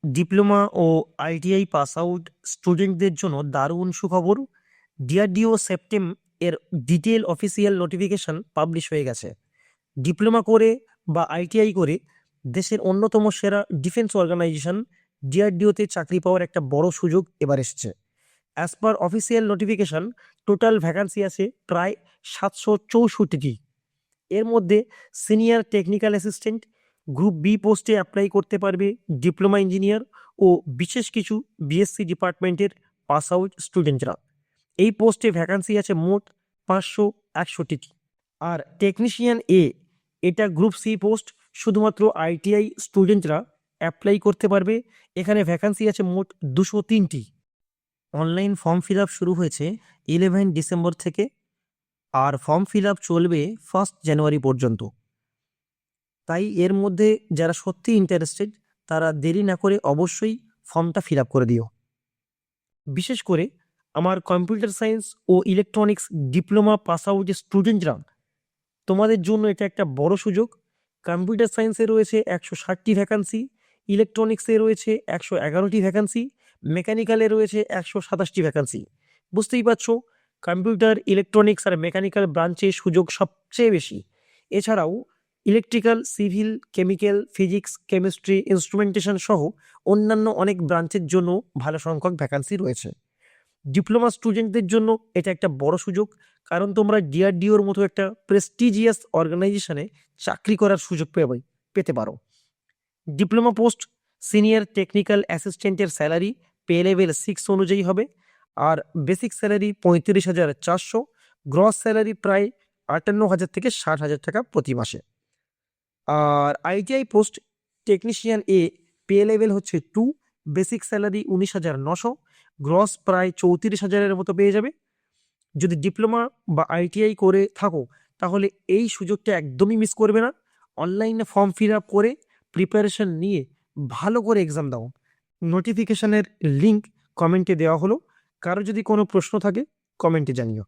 Diploma ও ITI pass out স্টুডেন্টদের জন্য দারুণ সুখবর। ডিআরডিও সেপ্টেম এর ডিটেল অফিসিয়াল নোটিফিকেশন পাবলিশ হয়ে গেছে। ডিপ্লোমা করে বা আইটিআই করে দেশের অন্যতম সেরা ডিফেন্স অর্গানাইজেশন ডিআরডিওতে চাকরি পাওয়ার একটা বড় সুযোগ এবার এসেছে। As per official notification, total vacancy আছে প্রায় 764টি। এর মধ্যে senior technical assistant, group B পোস্টে অ্যাপ্লাই করতে পারবে ডিপ্লোমা ইঞ্জিনিয়ার ও বিশেষ কিছু বিএসসি ডিপার্টমেন্টের পাস আউট স্টুডেন্টরা। এই পোস্টে ভ্যাকান্সি আছে মোট 561টি। আর টেকনিশিয়ান এ, এটা গ্রুপ সি পোস্ট, শুধুমাত্র আইটিআই স্টুডেন্টরা অ্যাপ্লাই করতে পারবে। এখানে ভ্যাকান্সি আছে মোট 203টি। অনলাইন ফর্ম ফিল আপ শুরু হয়েছে 11 ডিসেম্বর থেকে, আর ফর্ম ফিল আপ চলবে 1 জানুয়ারি পর্যন্ত। তাই এর মধ্যে যারা সত্যি ইন্টারেস্টেড তারা দেরি না করে অবশ্যই ফর্মটা ফিল আপ করে দিও। বিশেষ করে আমার কম্পিউটার সায়েন্স ও ইলেকট্রনিক্স ডিপ্লোমা পাস আউট যে স্টুডেন্টরা, তোমাদের জন্য এটা একটা বড় সুযোগ। কম্পিউটার সায়েন্সে রয়েছে 160টি ভ্যাকান্সি, ইলেকট্রনিক্সে রয়েছে 111টি ভ্যাকান্সি, মেকানিক্যালে রয়েছে 127টি ভ্যাকান্সি। বুঝতেই পারছো, কম্পিউটার, ইলেকট্রনিক্স আর মেকানিক্যাল ব্রাঞ্চে সুযোগ সবচেয়ে বেশি। এছাড়াও electrical, civil, chemical, physics, chemistry, instrumentation সহ অন্যান্য অনেক ব্রাঞ্চের জন্য ভালো সংখ্যক ভ্যাকান্সি রয়েছে। ডিপ্লোমা স্টুডেন্টদের জন্য এটা একটা বড় সুযোগ, কারণ তোমরা ডিআরডিওর মতো একটা প্রেস্টিজিয়াস অর্গানাইজেশনে চাকরি করার সুযোগ পেতে পারো। ডিপ্লোমা পোস্ট সিনিয়র টেকনিক্যাল অ্যাসিস্ট্যান্টের স্যালারি পে লেভেল 6 অনুযায়ী হবে। আর বেসিক স্যালারি 35,400, গ্রস স্যালারি প্রায় 58,000 থেকে 60,000 টাকা প্রতি মাসে। আর আইটিআই পোস্ট টেকনিশিয়ান এ পে লেভেল হচ্ছে 2, বেসিক স্যালারি 19,900, গ্রস প্রায় 34,000-এর মতো পেয়ে যাবে। যদি ডিপ্লোমা বা আইটিআই করে থাকো তাহলে এই সুযোগটা একদমই মিস করবে না। অনলাইনে ফর্ম ফিল আপ করে প্রিপারেশন নিয়ে ভালো করে এক্সাম দাও। নোটিফিকেশনের লিংক কমেন্টে দেওয়া হলো। কারো যদি কোনো প্রশ্ন থাকে কমেন্টে জানিও।